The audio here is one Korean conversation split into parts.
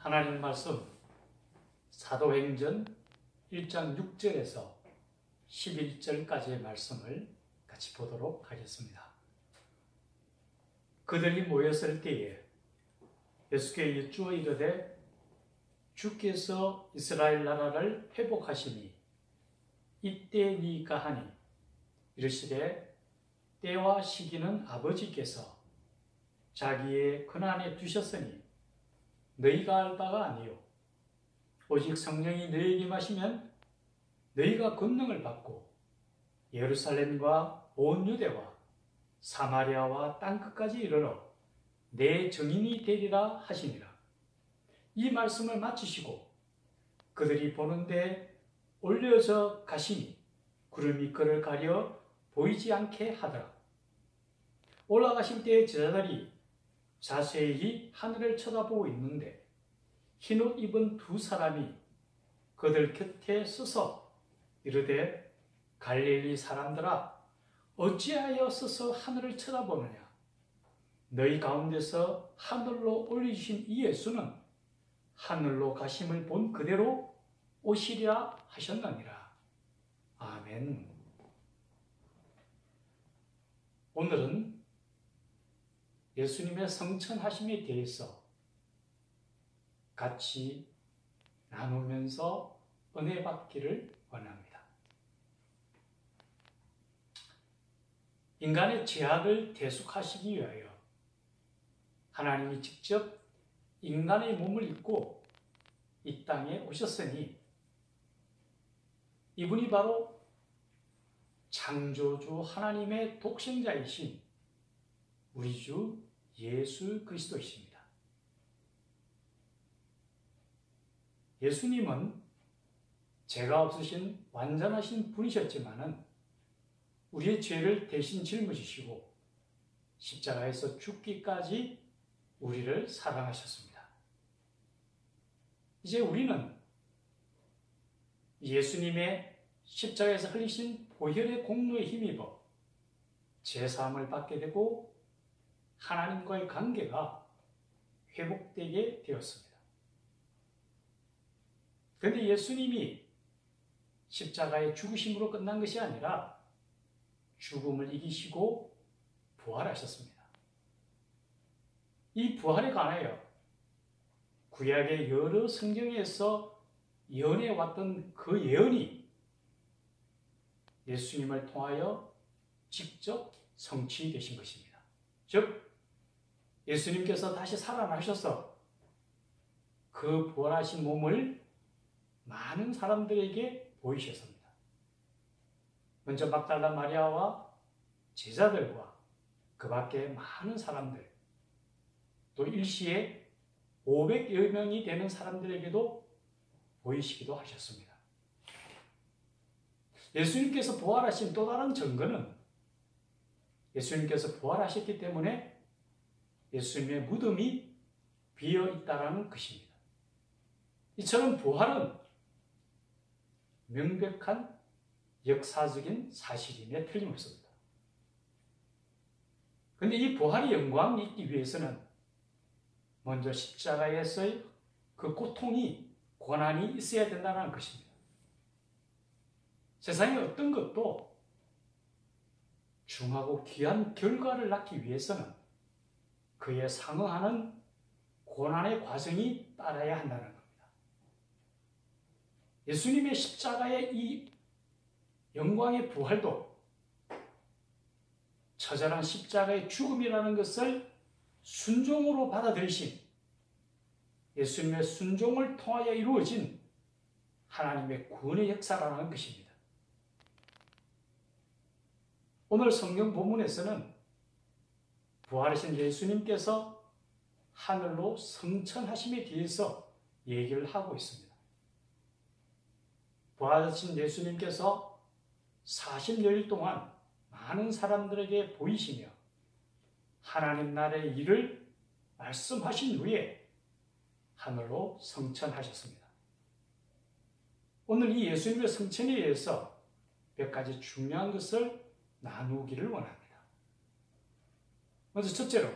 하나님 말씀 사도행전 1장 6절에서 11절까지의 말씀을 같이 보도록 하겠습니다. 그들이 모였을 때에 예수께 여쭈어 이르되 주께서 이스라엘 나라를 회복하시니 이때니까 하니 이르시되 때와 시기는 아버지께서 자기의 권한에 두셨으니 너희가 알 바가 아니요 오직 성령이 너희에게 임하시면 너희가 권능을 받고 예루살렘과 온 유대와 사마리아와 땅끝까지 이르러 내 증인이 되리라 하시니라. 이 말씀을 마치시고 그들이 보는데 올려져 가시니 구름이 그를 가려 보이지 않게 하더라. 올라가실 때에 제자들이 자세히 하늘을 쳐다보고 있는데 흰옷 입은 두 사람이 그들 곁에 서서 이르되 갈릴리 사람들아 어찌하여 서서 하늘을 쳐다보느냐. 너희 가운데서 하늘로 올리신 이 예수는 하늘로 가심을 본 그대로 오시리라 하셨느니라. 아멘. 오늘은 예수님의 성천하심에 대해서 같이 나누면서 은혜 받기를 원합니다. 인간의 죄악을 대속하시기 위하여 하나님이 직접 인간의 몸을 입고 이 땅에 오셨으니 이분이 바로 창조주 하나님의 독생자이신 우리 주 예수 그리스도이십니다. 예수님은 죄가 없으신 완전하신 분이셨지만은 우리의 죄를 대신 짊어지시고 십자가에서 죽기까지 우리를 사랑하셨습니다. 이제 우리는 예수님의 십자가에서 흘리신 보혈의 공로에 힘입어 제사함을 받게 되고 하나님과의 관계가 회복되게 되었습니다. 그런데 예수님이 십자가의 죽으심으로 끝난 것이 아니라 죽음을 이기시고 부활하셨습니다. 이 부활에 관하여 구약의 여러 성경에서 예언해왔던 그 예언이 예수님을 통하여 직접 성취되신 것입니다. 즉 예수님께서 다시 살아나셔서 그 부활하신 몸을 많은 사람들에게 보이셨습니다. 먼저 막달라 마리아와 제자들과 그 밖에 많은 사람들, 또 일시에 500여 명이 되는 사람들에게도 보이시기도 하셨습니다. 예수님께서 부활하신 또 다른 증거는 예수님께서 부활하셨기 때문에 예수님의 무덤이 비어 있다는 것입니다. 이처럼 부활은 명백한 역사적인 사실임에 틀림없습니다. 그런데 이 부활의 영광이 있기 위해서는 먼저 십자가에서의 그 고통이, 고난이 있어야 된다는 것입니다. 세상의 어떤 것도 중하고 귀한 결과를 낳기 위해서는 그에 상응하는 고난의 과정이 따라야 한다는 겁니다. 예수님의 십자가의 이 영광의 부활도 처절한 십자가의 죽음이라는 것을 순종으로 받아들이신 예수님의 순종을 통하여 이루어진 하나님의 구원의 역사라는 것입니다. 오늘 성경 본문에서는 부활하신 예수님께서 하늘로 성천하심에 대해서 얘기를 하고 있습니다. 부활하신 예수님께서 40여일 동안 많은 사람들에게 보이시며 하나님 나라의 일을 말씀하신 후에 하늘로 성천하셨습니다. 오늘 이 예수님의 성천에 의해서 몇 가지 중요한 것을 나누기를 원합니다. 먼저 첫째로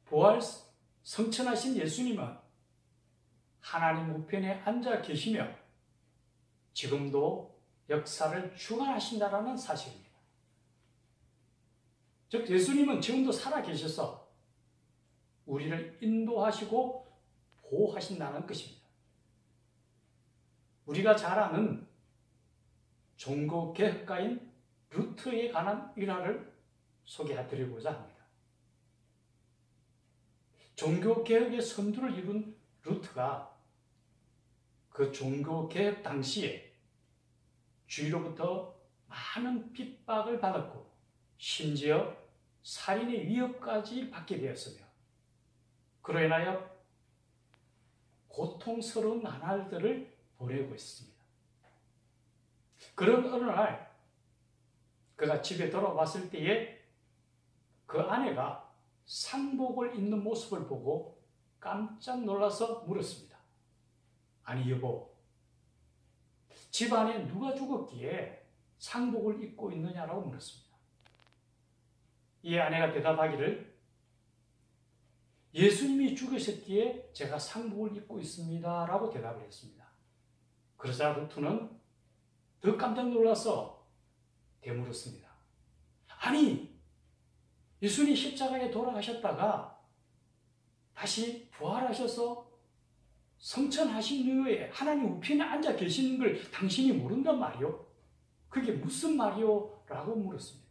부활 성천하신 예수님은 하나님 우편에 앉아 계시며 지금도 역사를 주관하신다는 사실입니다. 즉 예수님은 지금도 살아계셔서 우리를 인도하시고 보호하신다는 것입니다. 우리가 잘 아는 종교개혁가인 루트에 관한 일화를 소개해드리고자 합니다. 종교개혁의 선두를 이룬 루트가 그 종교개혁 당시에 주위로부터 많은 핍박을 받았고 심지어 살인의 위협까지 받게 되었으며 그로 인하여 고통스러운 나날들을 보내고 있습니다. 그런 어느 날 그가 집에 돌아왔을 때에 그 아내가 상복을 입는 모습을 보고 깜짝 놀라서 물었습니다. 아니 여보, 집 안에 누가 죽었기에 상복을 입고 있느냐라고 물었습니다. 이에 아내가 대답하기를 예수님이 죽으셨기에 제가 상복을 입고 있습니다 라고 대답을 했습니다. 그러자 루트는 더 깜짝 놀라서 되물었습니다. 아니 예수님 십자가에 돌아가셨다가 다시 부활하셔서 성천하신 이후에 하나님 우편에 앉아 계시는 걸 당신이 모른단 말이요? 그게 무슨 말이요? 라고 물었습니다.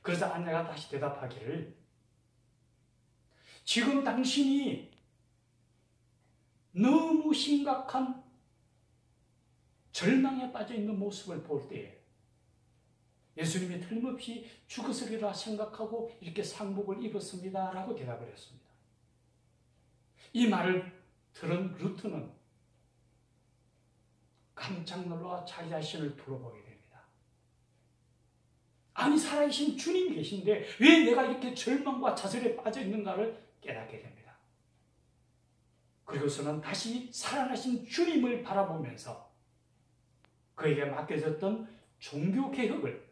그래서 아내가 다시 대답하기를 지금 당신이 너무 심각한 절망에 빠져 있는 모습을 볼 때에 예수님이 틀림없이 죽으시리라 생각하고 이렇게 상복을 입었습니다 라고 대답을 했습니다. 이 말을 들은 루트는 깜짝 놀라 자기 자신을 돌아보게 됩니다. 아니 살아계신 주님이 계신데 왜 내가 이렇게 절망과 좌절에 빠져 있는가를 깨닫게 됩니다. 그리고서는 다시 살아나신 주님을 바라보면서 그에게 맡겨졌던 종교개혁을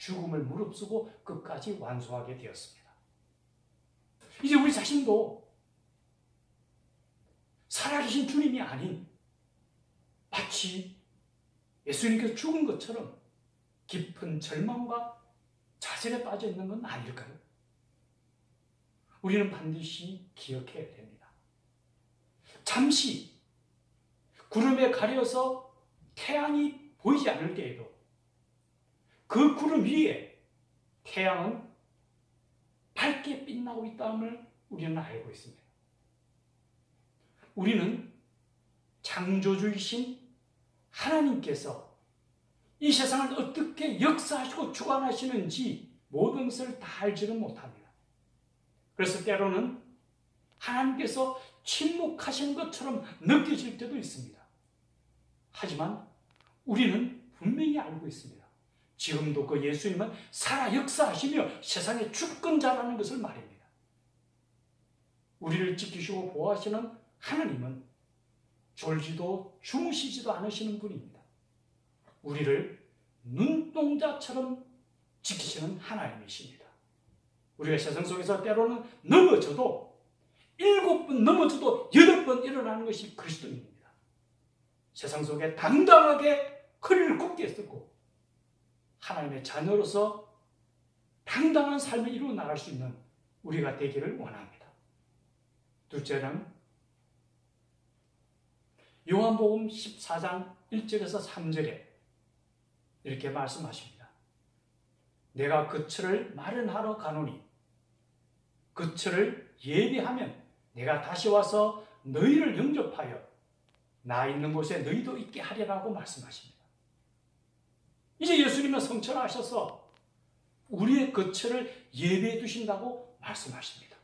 죽음을 무릅쓰고 끝까지 완수하게 되었습니다. 이제 우리 자신도 살아계신 주님이 아닌 마치 예수님께서 죽은 것처럼 깊은 절망과 좌절에 빠져 있는 건 아닐까요? 우리는 반드시 기억해야 됩니다. 잠시 구름에 가려서 태양이 보이지 않을 때에도 그 구름 위에 태양은 밝게 빛나고 있다는 우리는 알고 있습니다. 우리는 창조주이신 하나님께서 이 세상을 어떻게 역사하시고 주관하시는지 모든 것을 다 알지는 못합니다. 그래서 때로는 하나님께서 침묵하시는 것처럼 느껴질 때도 있습니다. 하지만 우리는 분명히 알고 있습니다. 지금도 그 예수님은 살아 역사하시며 세상의 주권자라는 것을 말입니다. 우리를 지키시고 보호하시는 하나님은 졸지도 주무시지도 않으시는 분입니다. 우리를 눈동자처럼 지키시는 하나님이십니다. 우리가 세상 속에서 때로는 넘어져도 7번 넘어져도 8번 일어나는 것이 그리스도입니다. 세상 속에 당당하게 허리를 굳게 쓰고 하나님의 자녀로서 당당한 삶을 이루어 나갈 수 있는 우리가 되기를 원합니다. 둘째는 요한복음 14장 1절에서 3절에 이렇게 말씀하십니다. 내가 거처를 마련하러 가노니 거처를 예비하면 내가 다시 와서 너희를 영접하여 나 있는 곳에 너희도 있게 하리라고 말씀하십니다. 이제 예수님은 성천하셔서 우리의 거처를 예비해 두신다고 말씀하십니다.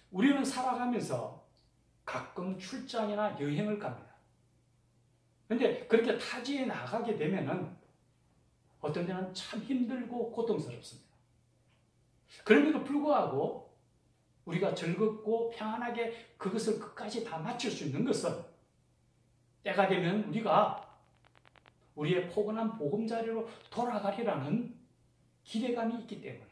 우리는 살아가면서 가끔 출장이나 여행을 갑니다. 그런데 그렇게 타지에 나가게 되면은 어떤 때는 참 힘들고 고통스럽습니다. 그럼에도 불구하고 우리가 즐겁고 평안하게 그것을 끝까지 다 마칠 수 있는 것은 때가 되면 우리가 우리의 포근한 보금자리로 돌아가리라는 기대감이 있기 때문입니다.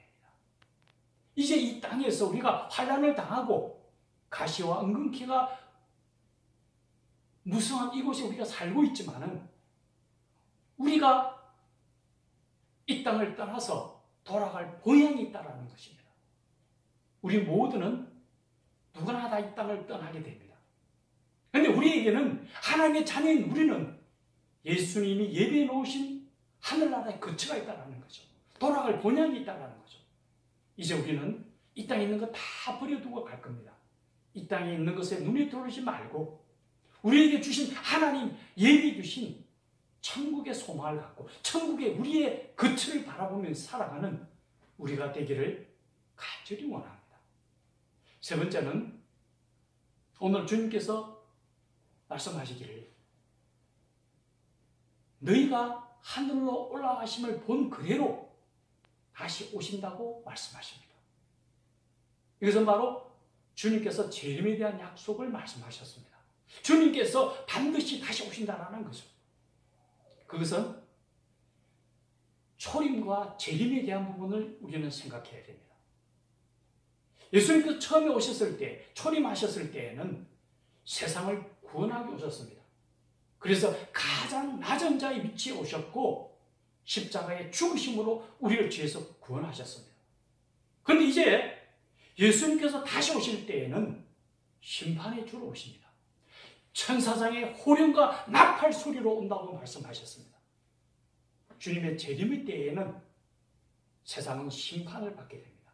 이제 이 땅에서 우리가 환난을 당하고 가시와 은근키가 무성한 이곳에 우리가 살고 있지만은 우리가 이 땅을 떠나서 돌아갈 보양이 있다는 것입니다. 우리 모두는 누구나 다 이 땅을 떠나게 됩니다. 그런데 우리에게는 하나님의 자녀인 우리는 예수님이 예비해 놓으신 하늘나라의 거처가 있다는 거죠. 돌아갈 본향이 있다는 거죠. 이제 우리는 이 땅에 있는 거 다 버려두고 갈 겁니다. 이 땅에 있는 것에 눈이 돌리지 말고 우리에게 주신 하나님 예비 주신 천국의 소망을 갖고 천국의 우리의 거처를 바라보면서 살아가는 우리가 되기를 간절히 원합니다. 세 번째는 오늘 주님께서 말씀하시기를 너희가 하늘로 올라가심을 본 그대로 다시 오신다고 말씀하십니다. 이것은 바로 주님께서 재림에 대한 약속을 말씀하셨습니다. 주님께서 반드시 다시 오신다는 거죠. 그것은 초림과 재림에 대한 부분을 우리는 생각해야 됩니다. 예수님께서 처음에 오셨을 때, 초림하셨을 때에는 세상을 구원하기 오셨습니다. 그래서 가장 낮은 자의 위치에 오셨고 십자가의 죽으심으로 우리를 죄에서 구원하셨습니다. 그런데 이제 예수님께서 다시 오실 때에는 심판의 주로 오십니다. 천사장의 호령과 나팔 소리로 온다고 말씀하셨습니다. 주님의 재림의 때에는 세상은 심판을 받게 됩니다.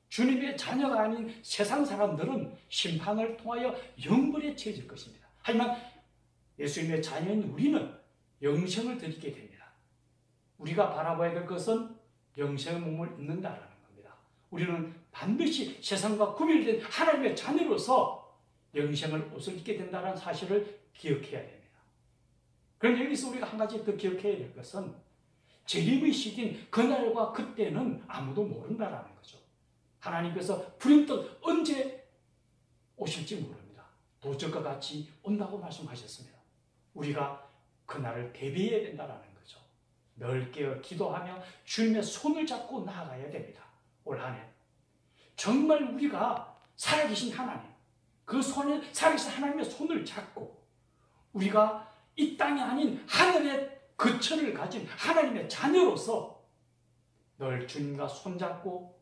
주님의 자녀가 아닌 세상 사람들은 심판을 통하여 영벌에 처해질 것입니다. 하지만 예수님의 자녀인 우리는 영생을 드리게 됩니다. 우리가 바라봐야 될 것은 영생의 몸을 입는다는 겁니다. 우리는 반드시 세상과 구별된 하나님의 자녀로서 영생을 옷을 입게 된다는 사실을 기억해야 됩니다. 그런데 여기서 우리가 한 가지 더 기억해야 될 것은 재림의 시기인 그날과 그때는 아무도 모른다는 거죠. 하나님께서 불현듯 언제 오실지 모릅니다. 도적과 같이 온다고 말씀하셨습니다. 우리가 그날을 대비해야 된다는 거죠. 넓게 기도하며 주님의 손을 잡고 나아가야 됩니다. 올 한 해 정말 우리가 살아계신 하나님, 그 손에 살아계신 하나님의 손을 잡고 우리가 이 땅이 아닌 하늘의 거처를 가진 하나님의 자녀로서 늘 주님과 손잡고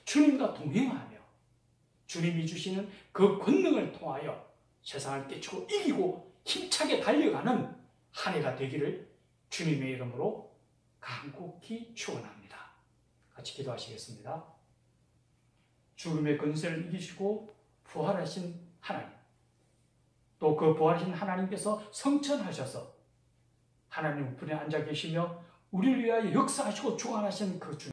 주님과 동행하며 주님이 주시는 그 권능을 통하여 세상을 깨치고 이기고 힘차게 달려가는 한 해가 되기를 주님의 이름으로 간곡히 축원합니다. 같이 기도하시겠습니다. 죽음의 권세를 이기시고 부활하신 하나님, 또 그 부활하신 하나님께서 성천하셔서 하나님 우편에 앉아 계시며 우리를 위하여 역사하시고 주관하신 그 주님,